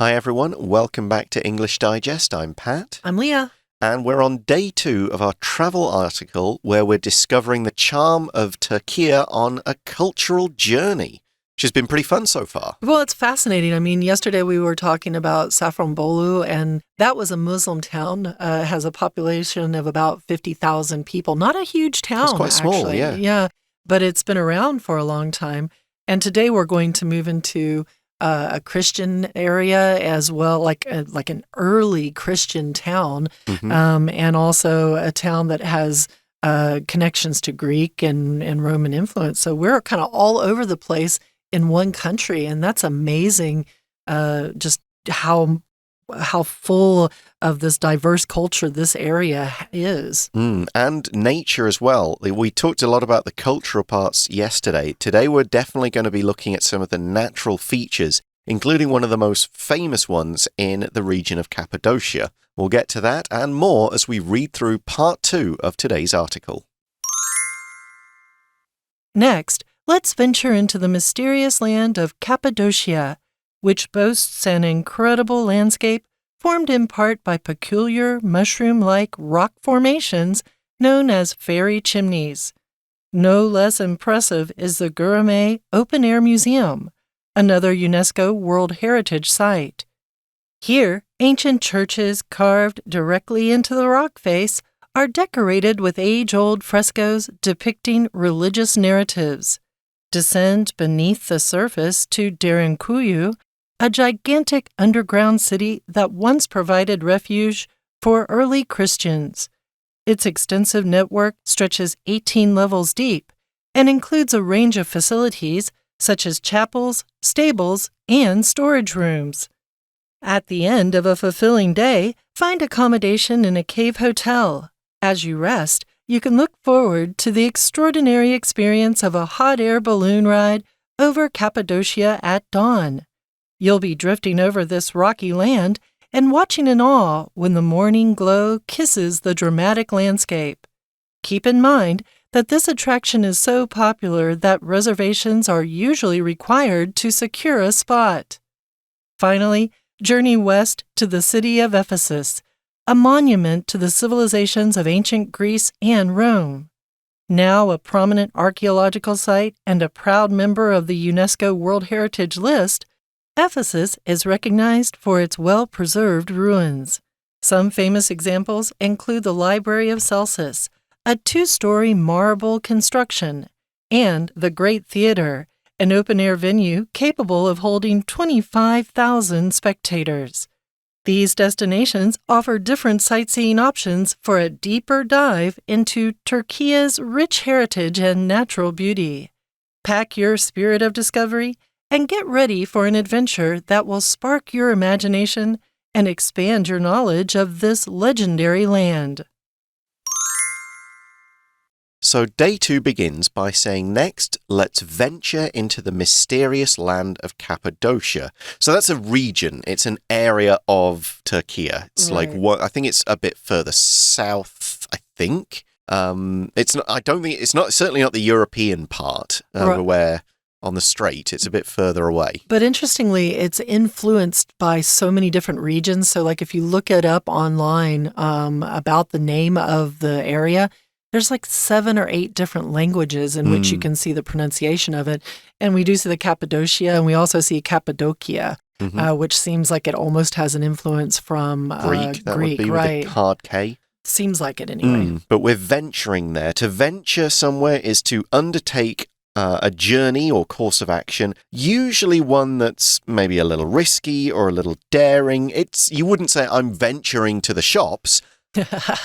Hi everyone, welcome back to English Digest. I'm Pat. I'm Leah. And we're on day 2 of our travel article where we're discovering the charm of Turkey on a cultural journey, which has been pretty fun so far. Well, it's fascinating. I mean, yesterday we were talking about Safranbolu, and that was a Muslim town. Has a population of about 50,000 people. Not a huge town, It's quite small, actually. yeah. Yeah, but it's been around for a long time. And today we're going to move into a Christian area as well, like an early Christian town, and also a town that has connections to Greek and Roman influence. So we're kind of all over the place in one country, and that's amazing. Just how full of this diverse culture this area is. And nature as well. We talked a lot about the cultural parts yesterday. Today we're definitely going to be looking at some of the natural features, including one of the most famous ones in the region of Cappadocia. We'll get to that and more as we read through part 2 of today's article. Next, let's venture into the mysterious land of Cappadocia, which boasts an incredible landscape formed in part by peculiar mushroom-like rock formations known as fairy chimneys. No less impressive is the Gurame Open-Air Museum, another UNESCO World Heritage Site. Here, ancient churches carved directly into the rock face are decorated with age-old frescoes depicting religious narratives. Descend beneath the surface to Derinkuyu, a gigantic underground city that once provided refuge for early Christians. Its extensive network stretches 18 levels deep and includes a range of facilities such as chapels, stables, and storage rooms. At the end of a fulfilling day, find accommodation in a cave hotel. As you rest, you can look forward to the extraordinary experience of a hot air balloon ride over Cappadocia at dawn. You'll be drifting over this rocky land and watching in awe when the morning glow kisses the dramatic landscape. Keep in mind that this attraction is so popular that reservations are usually required to secure a spot. Finally, journey west to the city of Ephesus, a monument to the civilizations of ancient Greece and Rome. Now a prominent archaeological site and a proud member of the UNESCO World Heritage List, Ephesus is recognized for its well-preserved ruins. Some famous examples include the Library of Celsus, a 2-story marble construction, and the Great Theater, an open-air venue capable of holding 25,000 spectators. These destinations offer different sightseeing options for a deeper dive into Turkey's rich heritage and natural beauty. Pack your spirit of discovery and get ready for an adventure that will spark your imagination and expand your knowledge of this legendary land. So day 2 begins by saying, next, let's venture into the mysterious land of Cappadocia. So that's a region. It's an area of Turkey. It's Right. I think it's a bit further south, I think. It's not, I don't think, it's not, certainly not the European part over where on the strait. It's a bit further away. But interestingly, it's influenced by so many different regions. So like if you look it up online about the name of the area, there's like 7 or 8 different languages in which you can see the pronunciation of it. And we do see the Cappadocia, and we also see Cappadocia, which seems like it almost has an influence from Greek, that Greek, would be right? with a hard K. Seems like it anyway. But we're venturing there. To venture somewhere is to undertake a journey or course of action, usually one that's maybe a little risky or a little daring. You wouldn't say, I'm venturing to the shops,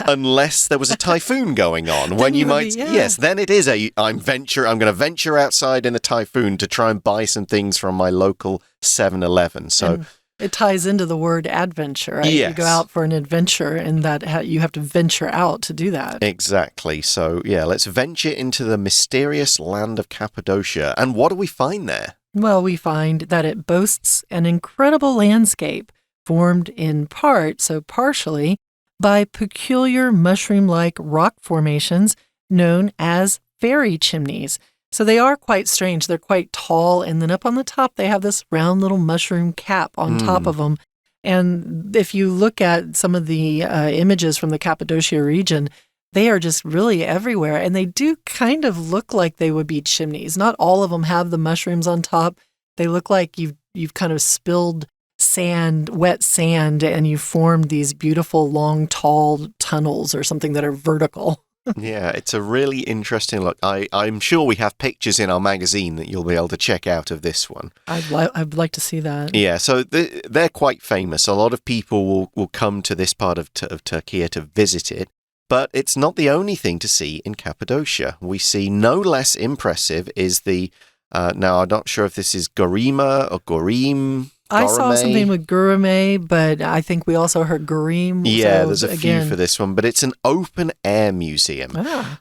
unless there was a typhoon going on. When yes, then it is I'm going to venture outside in the typhoon to try and buy some things from my local 7-Eleven. So and it ties into the word adventure, right? Yes. You go out for an adventure, and that you have to venture out to do that. Exactly. So yeah, let's venture into the mysterious land of Cappadocia. And what do we find there? Well, we find that it boasts an incredible landscape formed in part, so partially, by peculiar mushroom-like rock formations known as fairy chimneys. So they are quite strange. They're quite tall. And then up on the top, they have this round little mushroom cap on top of them. And if you look at some of the images from the Cappadocia region, they are just really everywhere. And they do kind of look like they would be chimneys. Not all of them have the mushrooms on top. They look like you've kind of spilled sand, wet sand, and you formed these beautiful, long, tall tunnels or something that are vertical. Yeah, it's a really interesting look. I'm sure we have pictures in our magazine that you'll be able to check out of this one. I'd like to see that. Yeah, so they're quite famous. A lot of people will come to this part of Turkey to visit it. But it's not the only thing to see in Cappadocia. We see no less impressive is the, now I'm not sure if this is Gorima or Gorim. I saw something with Gurame, but I think we also heard Gurim. Yeah, there's a few for this one, but it's an open-air museum.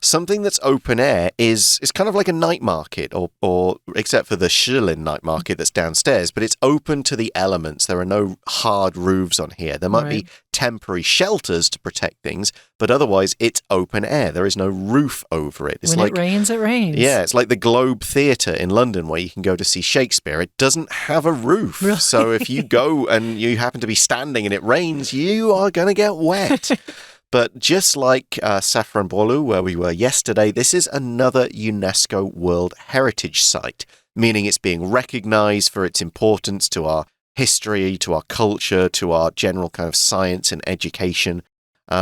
Something that's open-air is kind of like a night market, or except for the Shilin night market that's downstairs, but it's open to the elements. There are no hard roofs on here. There might be temporary shelters to protect things, but otherwise it's open air. There is no roof over it. When it rains, it rains. Yeah, it's like the Globe Theatre in London where you can go to see Shakespeare. It doesn't have a roof. Really? So if you go and you happen to be standing and it rains, you are going to get wet. But just like Safranbolu, where we were yesterday, this is another UNESCO World Heritage Site, meaning it's being recognized for its importance to our history, to our culture, to our general kind of science and education.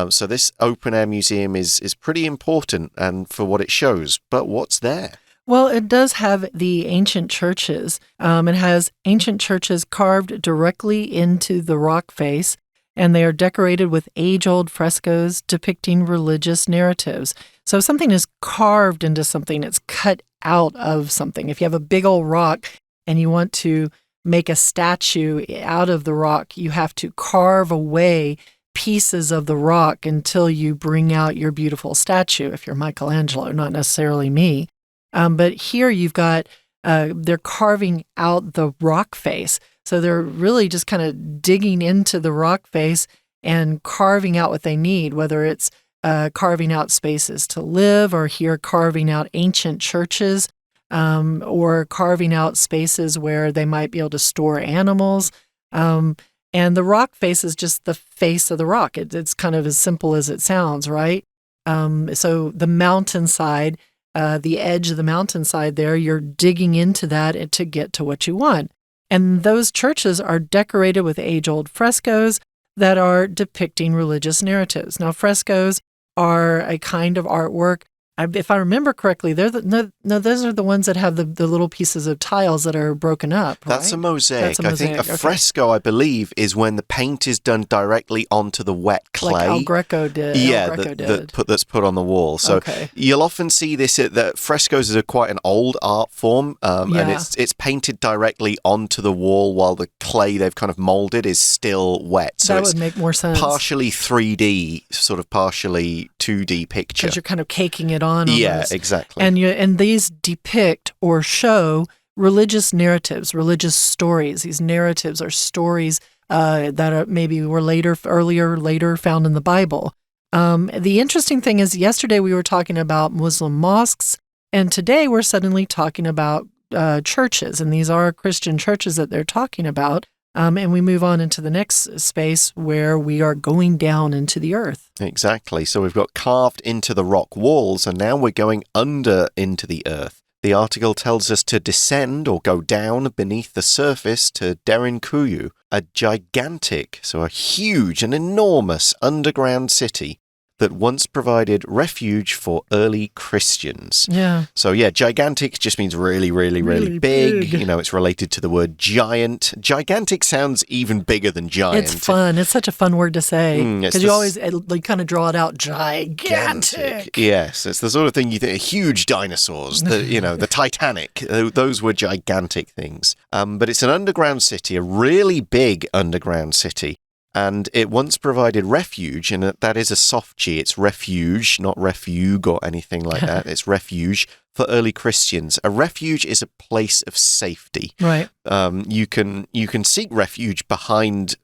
So this open-air museum is pretty important and for what it shows. But what's there? Well, it does have the ancient churches. It has ancient churches carved directly into the rock face, and they are decorated with age-old frescoes depicting religious narratives. So if something is carved into something, it's cut out of something. If you have a big old rock and you want to make a statue out of the rock, you have to carve away pieces of the rock until you bring out your beautiful statue, if you're Michelangelo, not necessarily me. But here you've got, they're carving out the rock face. So they're really just kind of digging into the rock face and carving out what they need, whether it's carving out spaces to live, or here carving out ancient churches, or carving out spaces where they might be able to store animals. And the rock face is just the face of the rock. It's kind of as simple as it sounds, right? So the mountainside, the edge of the mountainside there, you're digging into that to get to what you want. And those churches are decorated with age-old frescoes that are depicting religious narratives. Now, frescoes are a kind of artwork. If I remember correctly, those are the ones that have the little pieces of tiles that are broken up, right? That's a mosaic. That's a mosaic. I think a fresco, I believe, is when the paint is done directly onto the wet clay. Like El Greco did. Yeah, that's put on the wall. So you'll often see this. That frescoes are quite an old art form, and it's painted directly onto the wall while the clay they've kind of molded is still wet. So that would make more sense. Partially 3D, sort of partially 2D picture. Because you're kind of caking it on. Yeah, exactly. And these depict or show religious narratives, religious stories. These narratives are stories that were later found in the Bible. The interesting thing is, yesterday we were talking about Muslim mosques, and today we're suddenly talking about churches, and these are Christian churches that they're talking about. And we move on into the next space where we are going down into the earth. Exactly. So we've got carved into the rock walls, and now we're going under into the earth. The article tells us to descend or go down beneath the surface to Derinkuyu, a gigantic, so a huge and enormous underground city that once provided refuge for early Christians. Yeah. So yeah, gigantic just means really, really, really big. You know, it's related to the word giant. Gigantic sounds even bigger than giant. It's fun. It's such a fun word to say. Because you kind of draw it out. Gigantic. Yes, it's the sort of thing you think, huge dinosaurs, the Titanic. Those were gigantic things. But it's an underground city, a really big underground city. And it once provided refuge, and that is a soft G. It's refuge, not refuge or anything like that. It's refuge for early Christians. A refuge is a place of safety. Right. You can seek refuge behind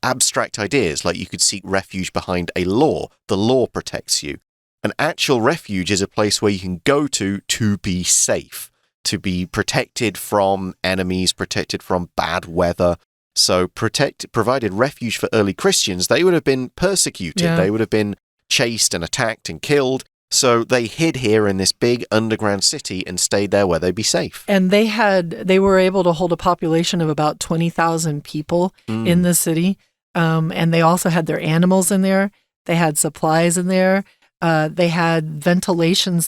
abstract ideas. Like you could seek refuge behind a law. The law protects you. An actual refuge is a place where you can go to be safe, to be protected from enemies, protected from bad weather. So provided refuge for early Christians, they would have been persecuted. Yeah. They would have been chased and attacked and killed. So they hid here in this big underground city and stayed there where they'd be safe. And they were able to hold a population of about 20,000 people in the city. And they also had their animals in there. They had supplies in there. They had ventilation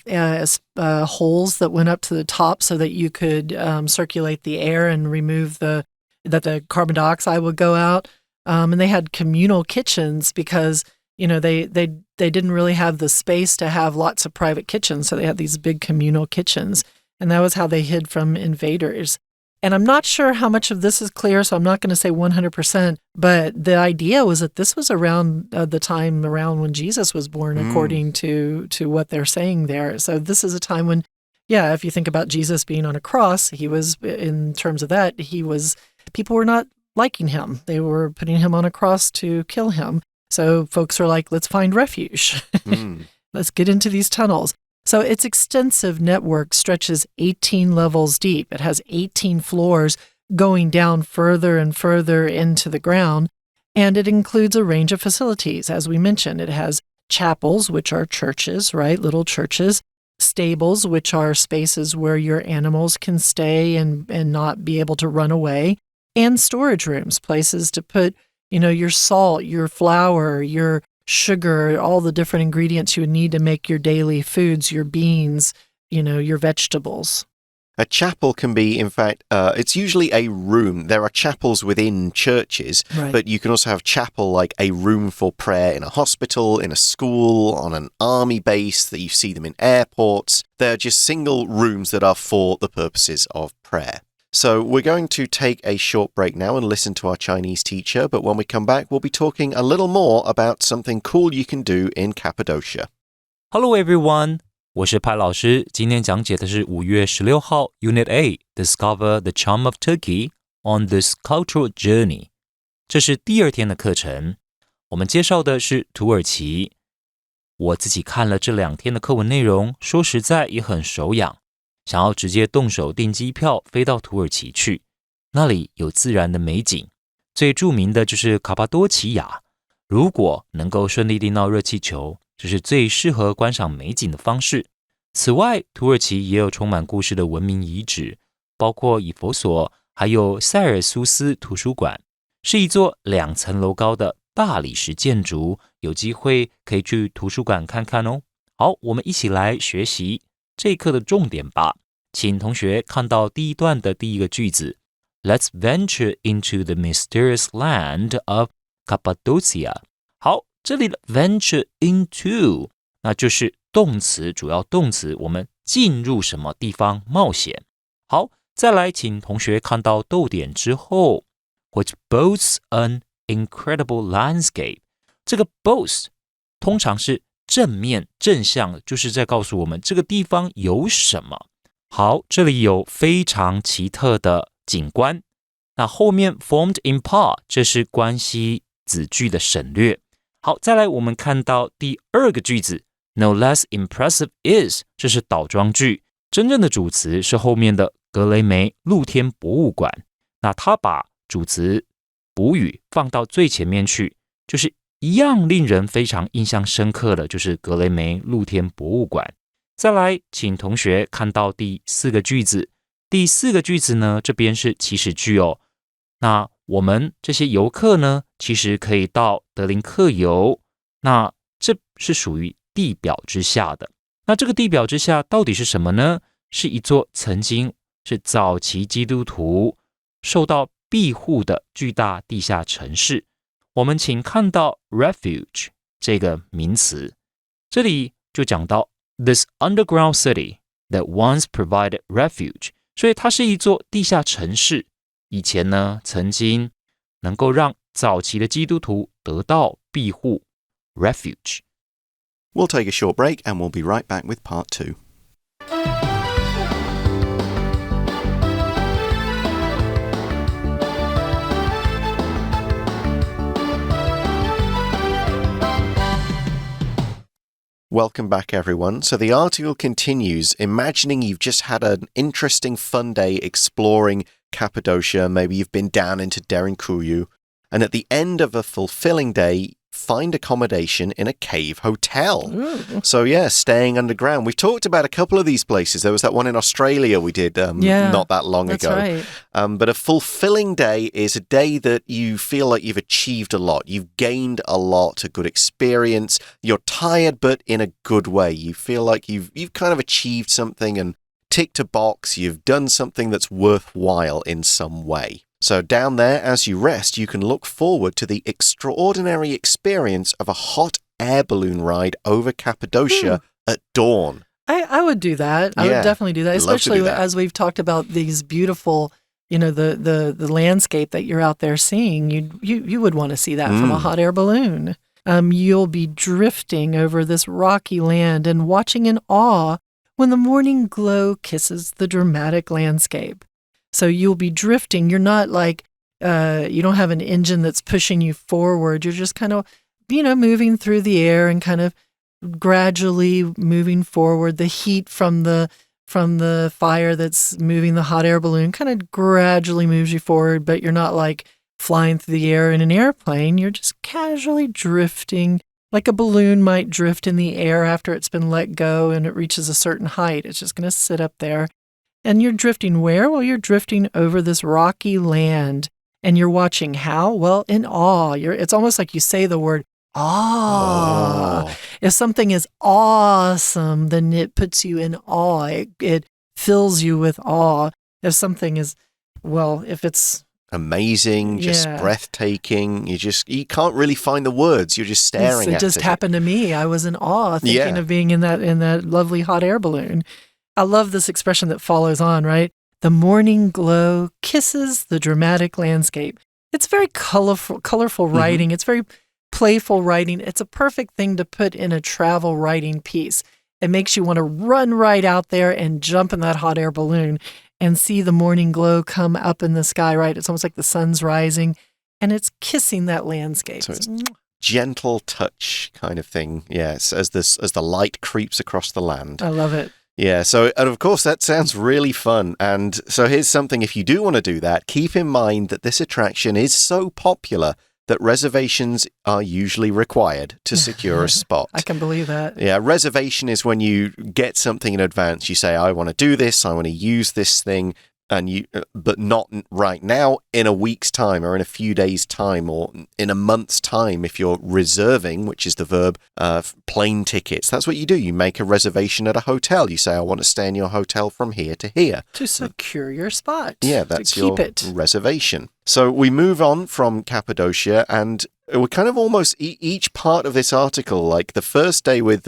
holes that went up to the top so that you could circulate the air and remove that the carbon dioxide would go out. And they had communal kitchens because, they didn't really have the space to have lots of private kitchens. So they had these big communal kitchens. And that was how they hid from invaders. And I'm not sure how much of this is clear, so I'm not going to say 100%. But the idea was that this was around the time around when Jesus was born, according to what they're saying there. So this is a time when, if you think about Jesus being on a cross, he was, in terms of that, people were not liking him. They were putting him on a cross to kill him. So folks are like, let's find refuge. Let's get into these tunnels. So its extensive network stretches 18 levels deep. It has 18 floors going down further and further into the ground, and it includes a range of facilities. As we mentioned, it has chapels, which are churches, right? Little churches. Stables, which are spaces where your animals can stay and not be able to run away. And storage rooms, places to put, your salt, your flour, your sugar, all the different ingredients you would need to make your daily foods, your beans, your vegetables. A chapel can be, in fact, it's usually a room. There are chapels within churches, Right. but you can also have chapel like a room for prayer in a hospital, in a school, on an army base, that you see them in airports. They're just single rooms that are for the purposes of prayer. So we're going to take a short break now and listen to our Chinese teacher, but when we come back, we'll be talking a little more about something cool you can do in Cappadocia. Hello everyone, 我是派老师，今天讲解的是5月16号 Unit 8 Discover the Charm of Turkey on this Cultural Journey. 这是第2天的课程，我们介绍的是土耳其。我自己看了这2天的课文内容，说实在也很手痒，想要直接动手订机票飞到土耳其去。那里有自然的美景，最著名的就是卡帕多奇亚。如果能够顺利订到热气球，这是最适合观赏美景的方式。此外，土耳其也有充满故事的文明遗址，包括以弗所，还有塞尔苏斯图书馆，是一座2层楼高的大理石建筑，有机会可以去图书馆看看哦。好，我们一起来学习这一课的重点吧。请同学看到第1段的第1个句子 Let's venture into the mysterious land of Cappadocia。 好，这里的 venture into 那就是动词，主要动词，我们进入什么地方冒险。好，再来请同学看到逗点之后 which boasts an incredible landscape。 这个 boast 通常是正面正向的，就是在告诉我们这个地方有什么。好，这里有非常奇特的景观。那后面 formed in part 这是关系子句的省略。好，再来我们看到第2个句子 No less impressive is 这是倒装句，真正的主词是后面的格雷梅露天博物馆。那他把主词补语放到最前面去，就是一样令人非常印象深刻的，就是格雷梅露天博物馆。再来请同学看到第4个句子。第4个句子呢，这边是祈使句哦。那我们这些游客呢，其实可以到德林克游，那这是属于地表之下的。那这个地表之下到底是什么呢？是一座曾经是早期基督徒受到庇护的巨大地下城市。我们请看到 refuge 这个名词，这里就讲到 this underground city that once provided refuge， 所以它是一座地下城市，以前呢曾经能够让早期的基督徒得到庇护 refuge。 We'll take a short break and we'll be right back with part 2. Welcome back, everyone. So the article continues, imagining you've just had an interesting, fun day exploring Cappadocia. Maybe you've been down into Derinkuyu. And at the end of a fulfilling day, find accommodation in a cave hotel. Ooh. So, yeah, staying underground. We've talked about a couple of these places. There was that one in Australia we did not that long ago. Right. But a fulfilling day is a day that you feel like you've achieved a lot. You've gained a lot, a good experience. You're tired, but in a good way. You feel like you've kind of achieved something and ticked a box. You've done something that's worthwhile in some way. So down there, as you rest, you can look forward to the extraordinary experience of a hot air balloon ride over Cappadocia at dawn. I would do that. I would definitely do that, especially as we've talked about these beautiful, the landscape that you're out there seeing. You would want to see that from a hot air balloon. You'll be drifting over this rocky land and watching in awe when the morning glow kisses the dramatic landscape. So you'll be drifting. You're not like, you don't have an engine that's pushing you forward. You're just kind of, moving through the air and kind of gradually moving forward. The heat from the fire that's moving the hot air balloon kind of gradually moves you forward, but you're not like flying through the air in an airplane. You're just casually drifting, like a balloon might drift in the air after it's been let go and it reaches a certain height. It's just going to sit up there. And you're drifting where? Well, you're drifting over this rocky land. And you're watching how? Well, in awe. It's almost like you say the word awe. Oh. If something is awesome, then it puts you in awe. It fills you with awe. If something is, if it's amazing, just breathtaking, you can't really find the words. You're just staring at it. It just happened to me. I was in awe thinking of being in that lovely hot air balloon. I love this expression that follows on, right? The morning glow kisses the dramatic landscape. It's very colorful writing. It's very playful writing. It's a perfect thing to put in a travel writing piece. It makes you want to run right out there and jump in that hot air balloon and see the morning glow come up in the sky, right? It's almost like the sun's rising and it's kissing that landscape. So it's gentle touch kind of thing. Yes, as the light creeps across the land. I love it. Yeah, so, and of course, that sounds really fun. And so here's something, if you do want to do that, keep in mind that this attraction is so popular that reservations are usually required to secure a spot. I can believe that. Yeah, reservation is when you get something in advance. You say, I want to do this, I want to use this thing, but not right now, in a week's time or in a few days' time or in a month's time. If you're reserving, which is the verb, plane tickets, that's what you do. You make a reservation at a hotel. You say, I want to stay in your hotel from here to here. To secure your spot. Yeah, that's your reservation. So we move on from Cappadocia, and we're kind of almost each part of this article, like the first day with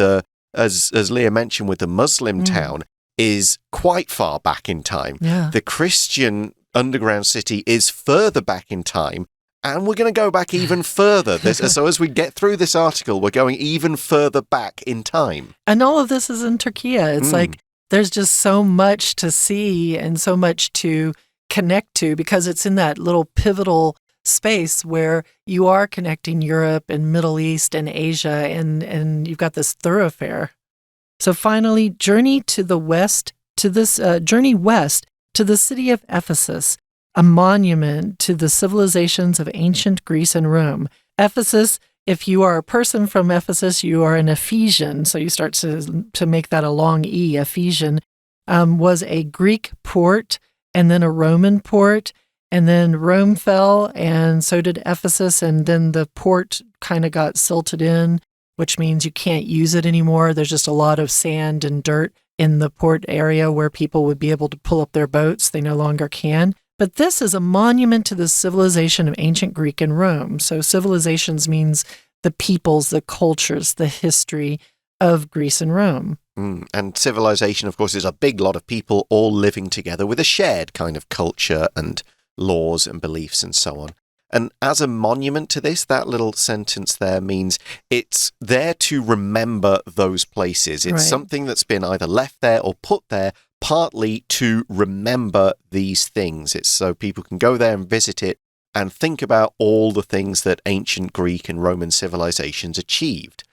as Leah mentioned, with the Muslim town, is quite far back in time. Yeah. The Christian underground city is further back in time, and we're going to go back even further. So as we get through this article, we're going even further back in time. And all of this is in Turkey. It's like there's just so much to see and so much to connect to because it's in that little pivotal space where you are connecting Europe and Middle East and Asia, and you've got this thoroughfare. So finally, journey west to the city of Ephesus, a monument to the civilizations of ancient Greece and Rome. Ephesus, if you are a person from Ephesus, you are an Ephesian. So you start to make that a long E. Ephesian was a Greek port and then a Roman port. And then Rome fell, and so did Ephesus. And then the port kind of got silted in, which means you can't use it anymore. There's just a lot of sand and dirt in the port area where people would be able to pull up their boats. They no longer can. But this is a monument to the civilization of ancient Greek and Rome. So civilizations means the peoples, the cultures, the history of Greece and Rome. And civilization, of course, is a big lot of people all living together with a shared kind of culture and laws and beliefs and so on. And as a monument to this, that little sentence there means it's there to remember those places. It's something that's been either left there or put there partly to remember these things. It's so people can go there and visit it and think about all the things that ancient Greek and Roman civilizations achieved.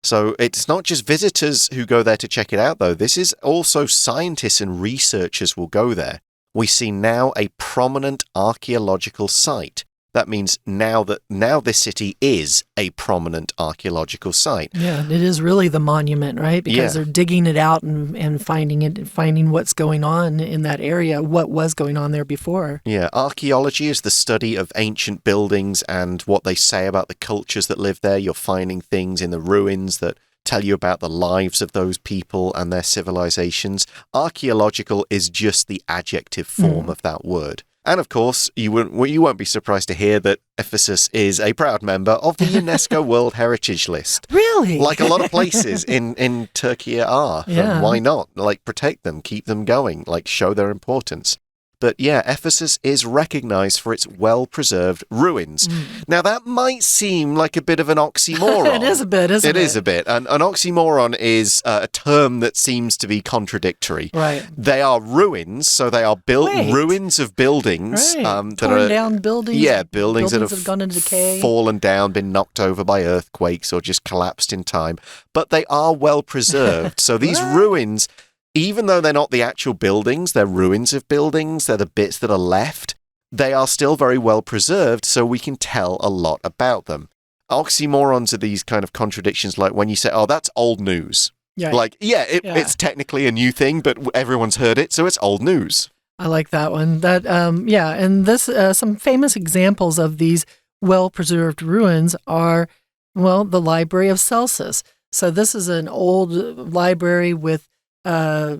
So it's not just visitors who go there to check it out, though. This is also scientists and researchers will go there. We see now a prominent archaeological site. That means now this city is a prominent archaeological site. Yeah, it is really the monument, right? Because they're digging it out and finding what's going on in that area, what was going on there before. Yeah, archaeology is the study of ancient buildings and what they say about the cultures that live there. You're finding things in the ruins that tell you about the lives of those people and their civilizations. Archaeological is just the adjective form of that word. And of course, you won't be surprised to hear that Ephesus is a proud member of the UNESCO World Heritage List. Really? Like a lot of places in Turkey are. Yeah. Why not? Like, protect them, keep them going, like, show their importance. But yeah, Ephesus is recognized for its well-preserved ruins. Now, that might seem like a bit of an oxymoron. It is a bit, isn't it? It is a bit. An oxymoron is a term that seems to be contradictory. Right. They are ruins, so they are ruins of buildings. Right. Torn down buildings. Yeah, buildings that have gone into decay. Fallen down, been knocked over by earthquakes, or just collapsed in time. But they are well-preserved. So these ruins... Even though they're not the actual buildings, they're ruins of buildings, they're the bits that are left, they are still very well preserved, so we can tell a lot about them. Oxymorons are these kind of contradictions, like when you say, oh, that's old news. Yeah. Like, it's technically a new thing, but everyone's heard it, so it's old news. I like that one. And this some famous examples of these well-preserved ruins are, well, the Library of Celsus. So this is an old library with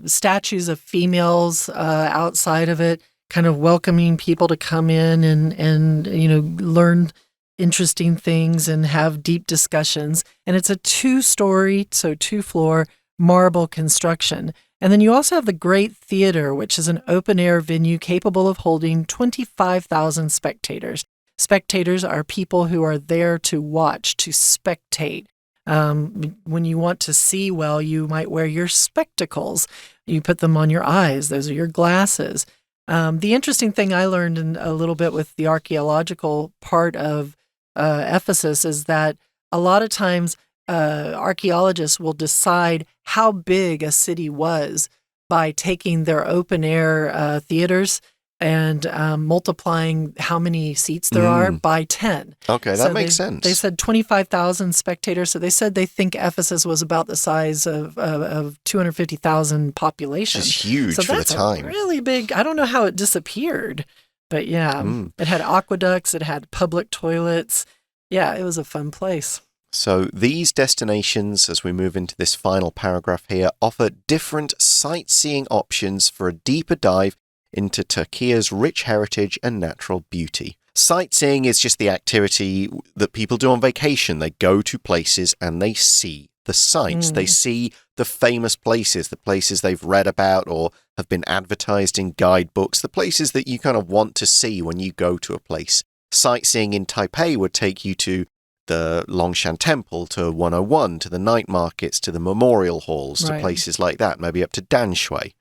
statues of females outside of it, kind of welcoming people to come in and learn interesting things and have deep discussions. And it's a 2-story, so 2-floor marble construction. And then you also have the Great Theater, which is an open-air venue capable of holding 25,000 spectators. Spectators are people who are there to watch, to spectate. When you want to see well, you might wear your spectacles. You put them on your eyes. Those are your glasses. The interesting thing I learned a little bit with the archaeological part of Ephesus is that a lot of times archaeologists will decide how big a city was by taking their open-air theaters and multiplying how many seats there are by 10. Okay, that makes sense. They said 25,000 spectators, so they said they think Ephesus was about the size of 250,000 population. It's huge so for the time. That's really big. I don't know how it disappeared, but yeah, it had aqueducts, it had public toilets. Yeah, it was a fun place. So these destinations, as we move into this final paragraph here, offer different sightseeing options for a deeper dive into Turkey's rich heritage and natural beauty. Sightseeing is just the activity that people do on vacation. They go to places and they see the sights. They see the famous places, the places they've read about or have been advertised in guidebooks, the places that you kind of want to see when you go to a place. Sightseeing in Taipei would take you to the Longshan Temple, to 101, to the night markets, to the memorial halls, to places like that, maybe up to Danshui.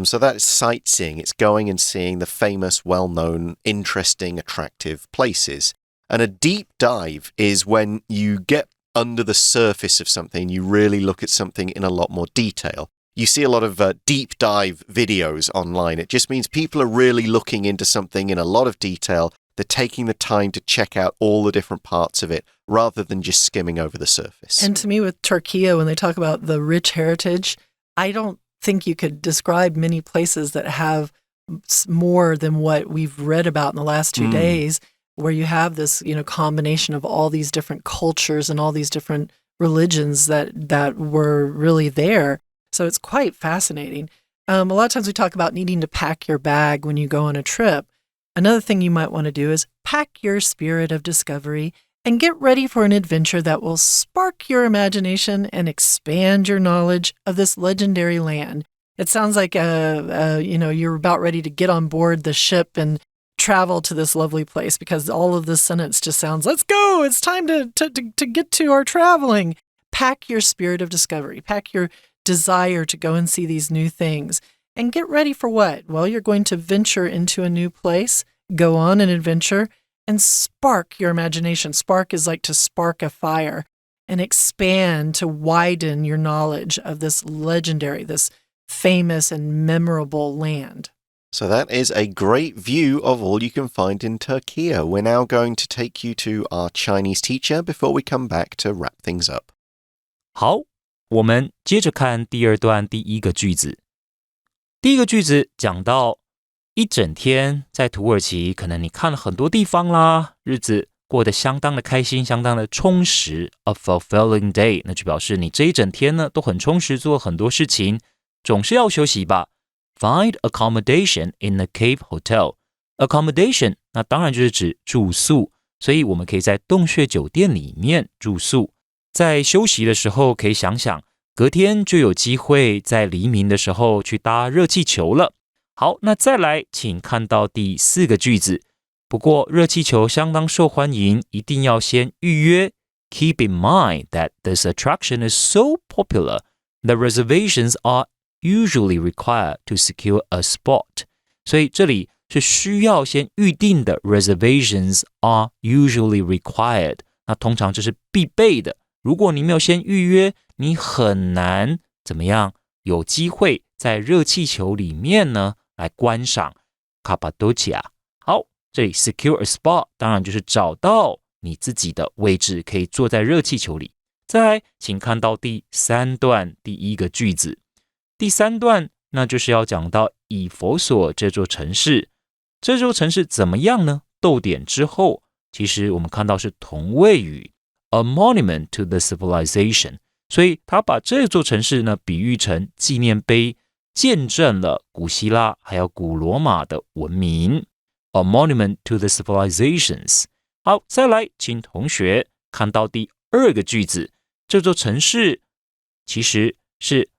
So that's sightseeing. It's going and seeing the famous, well-known, interesting, attractive places. And a deep dive is when you get under the surface of something, you really look at something in a lot more detail. You see a lot of deep dive videos online. It just means people are really looking into something in a lot of detail. They're taking the time to check out all the different parts of it rather than just skimming over the surface. And to me, with Turkey, when they talk about the rich heritage, I don't think you could describe many places that have more than what we've read about in the last 2 days, where you have this, combination of all these different cultures and all these different religions that were really there. So it's quite fascinating. A lot of times we talk about needing to pack your bag when you go on a trip. Another thing you might want to do is pack your spirit of discovery and get ready for an adventure that will spark your imagination and expand your knowledge of this legendary land. It sounds like you're about ready to get on board the ship and travel to this lovely place, because all of this sentence just sounds, let's go, it's time to get to our traveling. Pack your spirit of discovery, pack your desire to go and see these new things, and get ready for what? Well, you're going to venture into a new place, go on an adventure, and spark your imagination. Spark is like to spark a fire. and expand to widen your knowledge of this legendary, this famous and memorable land. So that is a great view of all you can find in Turkey. We're now going to take you to our Chinese teacher before we come back to wrap things up. 好，我们接着看第二段第一个句子。第一个句子讲到一整天在土耳其，可能你看了很多地方啦，日子过得相当的开心，相当的充实。A fulfilling day， 那就表示你这一整天呢都很充实，做很多事情，总是要休息吧。Find accommodation in a cave hotel. Accommodation 那当然就是指住宿，所以我们可以在洞穴酒店里面住宿。在休息的时候可以想想，隔天就有机会在黎明的时候去搭热气球了。好，那再来请看到第四个句子。不过热气球相当受欢迎，一定要先预约。Keep in mind that this attraction is so popular that reservations are usually required to secure a spot. 所以这里是需要先预定的 reservations are usually required. 那通常这是必备的。如果你没有先预约，你很难怎么样有机会在热气球里面呢来观赏卡帕多奇亚。好，这里 secure a spot 当然就是找到你自己的位置，可以坐在热气球里。再来请看到第三段第一个句子。第三段那就是要讲到以佛所这座城市，这座城市怎么样呢？逗点之后，其实我们看到是同位语 a monument to the civilization， 所以他把这座城市呢比喻成纪念碑，见证了古希腊还有古罗马的文明 a monument to the civilizations。 好，再来请同学看到第二个句子，这座城市其实是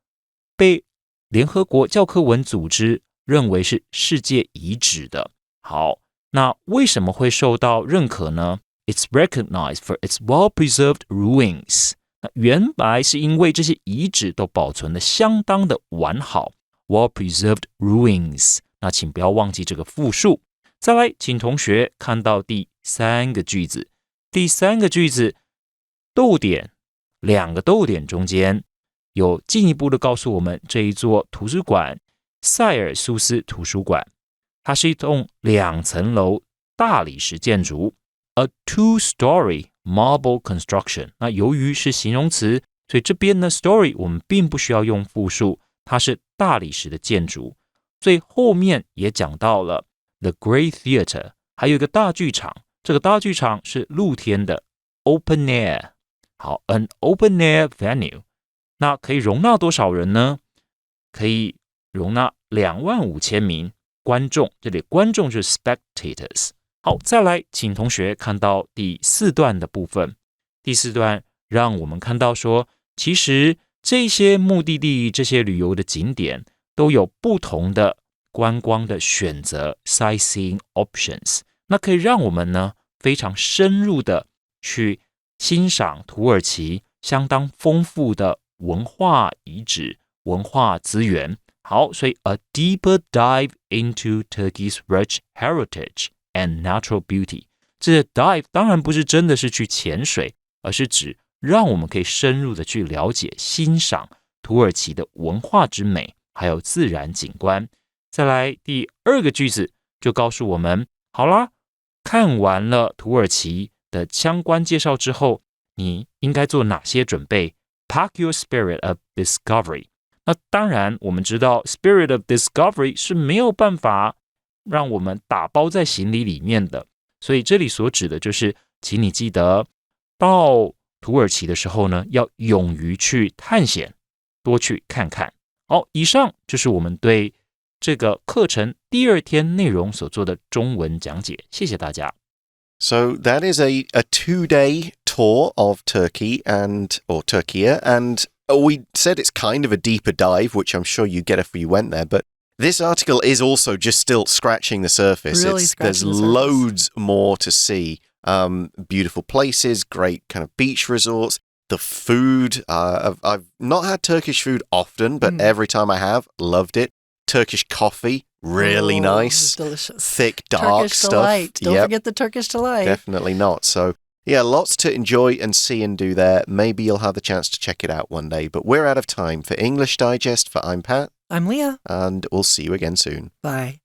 被联合国教科文组织认为是世界遗址的。好，那为什么会受到认可呢？ It's recognized for its well-preserved ruins。 那原来是因为这些遗址都保存得相当的完好， well-preserved ruins。 那请不要忘记这个复数。再来请同学看到第三个句子。第三个句子逗点，两个逗点中间有进一步的告诉我们，这一座图书馆塞尔苏斯图书馆，它是一栋2层楼大理石建筑 a 2-story marble construction。 那由于是形容词，所以这边呢 story 我们并不需要用复数，它是大理石的建筑。最后面也讲到了 the Great Theatre， 还有一个大剧场，这个大剧场是露天的 open air。 好， an open air venue，那可以容纳多少人呢？可以容纳25000名观众，这里观众就是 spectators。 好，再来请同学看到第四段的部分。第四段让我们看到说，其实这些目的地，这些旅游的景点都有不同的观光的选择 sightseeing options， 那可以让我们呢非常深入的去欣赏土耳其相当丰富的文化遗址、文化资源。好，所以 a deeper dive into Turkey's rich heritage and natural beauty。 这 dive 当然不是真的是去潜水，而是指让我们可以深入的去了解、欣赏土耳其的文化之美，还有自然景观。再来第二个句子就告诉我们，好啦，看完了土耳其的相关介绍之后，你应该做哪些准备？Pack your spirit of discovery。 那当然我们知道 spirit of discovery 是没有办法让我们打包在行李里面的，所以这里所指的就是请你记得到土耳其的时候呢，要勇于去探险，多去看看。好，以上就是我们对这个课程第二天内容所做的中文讲解，谢谢大家。So that is a 2-day tour of Turkey or Turkey, and we said it's kind of a deeper dive, which I'm sure you get if you went there, but this article is also just still scratching the surface. Really There's scratching the surface. loads more to see. Beautiful places, great kind of beach resorts. The food, I've not had Turkish food often, but every time I have, loved it. Turkish coffee, really nice. Delicious. Thick, dark Turkish stuff. delight. Don't forget the Turkish delight. Definitely not. So Yeah, lots to enjoy and see and do there. Maybe you'll have the chance to check it out one day. But we're out of time. For English Digest, for I'm Pat. I'm Leah. And we'll see you again soon. Bye.